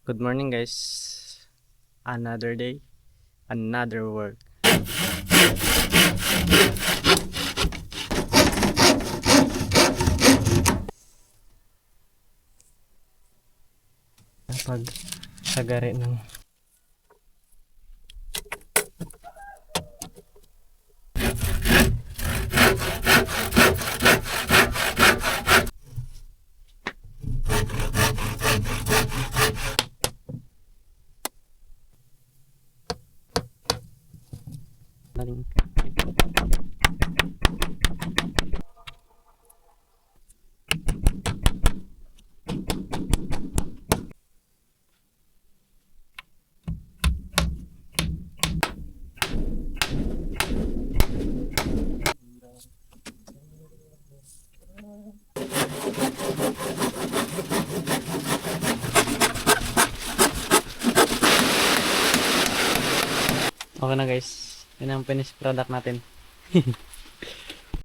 Good morning guys. Another day, another work. Pag sagari ng daling okay na guys. Yan ang finished product natin.